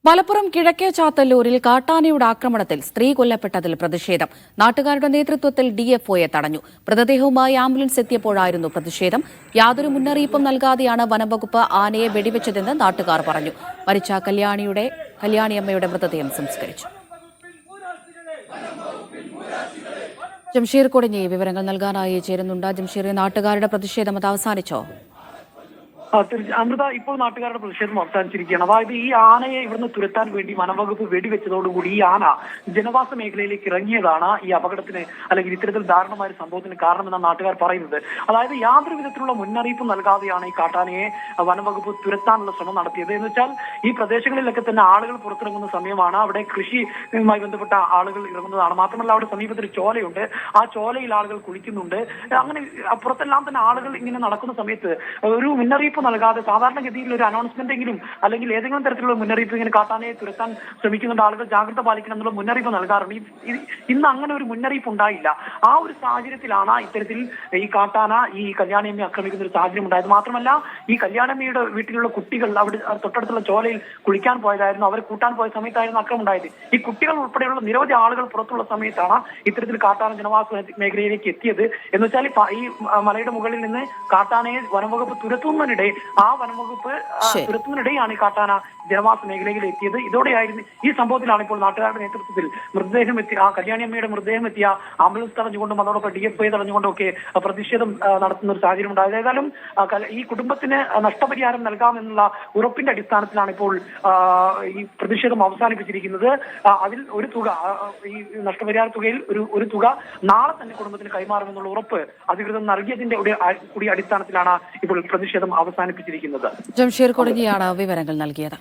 മലപ്പുറം കിഴക്കേ ചാത്തല്ലൂരിൽ കാട്ടാനയുടെ ആക്രമണത്തിൽ സ്ത്രീ കൊല്ലപ്പെട്ടതിൽ പ്രതിഷേധം. നാട്ടുകാരുടെ നേതൃത്വത്തിൽ ഡിഎഫ്ഒയെ തടഞ്ഞു. മൃതദേഹവുമായി ആംബുലൻസ് എത്തിയപ്പോഴായിരുന്നു പ്രതിഷേധം. യാതൊരു മുന്നറിയിപ്പും നൽകാതെയാണ് വനംവകുപ്പ് ആനയെ വെടിവെച്ചതെന്ന് നാട്ടുകാർ പറഞ്ഞു. മരിച്ച കല്യാണിയമ്മയുടെ മൃതദേഹം സംസ്കരിച്ചു. ജംഷീർ കൊടിഞ്ഞി വിവരങ്ങൾ നൽകാനായി ചേരുന്നുണ്ട്. ജംഷീർ, നാട്ടുകാരുടെ പ്രതിഷേധം അത് അവസാനിച്ചോ? അമൃത, ഇപ്പോൾ നാട്ടുകാരുടെ പ്രതിഷേധം അവസാനിച്ചിരിക്കുകയാണ്. അതായത് ഈ ആനയെ ഇവിടുന്ന് തുരത്താൻ വേണ്ടി വനംവകുപ്പ് വെടിവെച്ചതോടുകൂടി ഈ ആന ജനവാസ മേഖലയിലേക്ക് ഇറങ്ങിയതാണ് ഈ അപകടത്തിന് അല്ലെങ്കിൽ ഇത്തരത്തിൽ ദാരുണമായ സംഭവത്തിന് കാരണമെന്നാണ് നാട്ടുകാർ പറയുന്നത്. അതായത് യാതൊരു വിധത്തിലുള്ള മുന്നറിയിപ്പ് നൽകാതെയാണ് ഈ കാട്ടാനയെ വനംവകുപ്പ് തുരത്താനുള്ള ശ്രമം നടത്തിയത്. എന്ന് വെച്ചാൽ ഈ പ്രദേശങ്ങളിലൊക്കെ തന്നെ ആളുകൾ പുറത്തിറങ്ങുന്ന സമയമാണ്. അവിടെ കൃഷിയുമായി ബന്ധപ്പെട്ട ആളുകൾ ഇറങ്ങുന്നതാണ്. മാത്രമല്ല അവിടെ സമീപത്തൊരു ചോലയുണ്ട്. ആ ചോലയിൽ ആളുകൾ കുളിക്കുന്നുണ്ട്. അങ്ങനെ പുറത്തെല്ലാം തന്നെ ആളുകൾ ഇങ്ങനെ നടക്കുന്ന സമയത്ത് ഒരു മുന്നറിയിപ്പ് നൽകാതെ സാധാരണഗതിയിൽ ഒരു അനൗൺസ്മെന്റ് എങ്കിലും അല്ലെങ്കിൽ ഏതെങ്കിലും തരത്തിലുള്ള മുന്നറിയിപ്പ് ഇങ്ങനെ കാട്ടാനയെ തുരത്താൻ ശ്രമിക്കുന്നുണ്ട്, ആളുകൾ ജാഗ്രത പാലിക്കണം എന്നുള്ള മുന്നറിയിപ്പ് നൽകാറുണ്ട്. ഇന്ന് അങ്ങനെ ഒരു മുന്നറിയിപ്പ് ഉണ്ടായില്ല. ആ ഒരു സാഹചര്യത്തിലാണ് ഇത്തരത്തിൽ ഈ കാട്ടാന ഈ കല്യാണിയമ്മയെ ആക്രമിക്കുന്ന ഒരു സാഹചര്യം ഉണ്ടായത്. മാത്രമല്ല ഈ കല്യാണിയമ്മയുടെ വീട്ടിലുള്ള കുട്ടികൾ അവിടെ തൊട്ടടുത്തുള്ള ചോലയിൽ കുളിക്കാൻ പോയതായിരുന്നു. അവരെ കൂട്ടാൻ പോയ സമയത്തായിരുന്നു ആക്രമണം ഉണ്ടായത്. ഈ കുട്ടികൾ ഉൾപ്പെടെയുള്ള നിരവധി ആളുകൾ പുറത്തുള്ള സമയത്താണ് ഇത്തരത്തിൽ കാട്ടാന ജനവാസ മേഖലയിലേക്ക് എത്തിയത്. എന്ന് വെച്ചാൽ ഈ മലയുടെ മുകളിൽ നിന്ന് കാട്ടാനയെ വനംവകുപ്പ് തുരത്തുന്നതിനിടെ ആ വനംവകുപ്പ് തുരത്തുന്നതിനിടെയാണ് ഈ കാട്ടാന ജനവാസ മേഖലയിൽ എത്തിയത്. ഇതോടെയായിരുന്നു ഈ സംഭവത്തിലാണ് ഇപ്പോൾ നാട്ടുകാരുടെ നേതൃത്വത്തിൽ മൃതദേഹം എത്തിയ ആ കല്യാണിയമ്മയുടെ മൃതദേഹം എത്തിയ ആംബുലൻസ് തടഞ്ഞുകൊണ്ടും അതോടൊപ്പം ഡിഎഫ്ഐ തടഞ്ഞുകൊണ്ടും ഒക്കെ പ്രതിഷേധം നടത്തുന്ന ഒരു സാഹചര്യം ഉണ്ടായത്. ഏതായാലും ഈ കുടുംബത്തിന് നഷ്ടപരിഹാരം നൽകാമെന്നുള്ള ഉറപ്പിന്റെ അടിസ്ഥാനത്തിലാണ് ഇപ്പോൾ ഈ പ്രതിഷേധം അവസാനിപ്പിച്ചിരിക്കുന്നത്. അതിൽ ഒരു തുക, ഈ നഷ്ടപരിഹാര തുകയിൽ ഒരു തുക നാളെ തന്നെ കുടുംബത്തിന് കൈമാറുമെന്നുള്ള ഉറപ്പ് അധികൃതർ നൽകിയതിന്റെ കൂടി അടിസ്ഥാനത്തിലാണ് ഇപ്പോൾ പ്രതിഷേധം അവസാനിപ്പിച്ചിരിക്കുന്നത്. ജംഷീർ കൊടിഞ്ഞിയാണ് വിവരങ്ങൾ നൽകിയത്.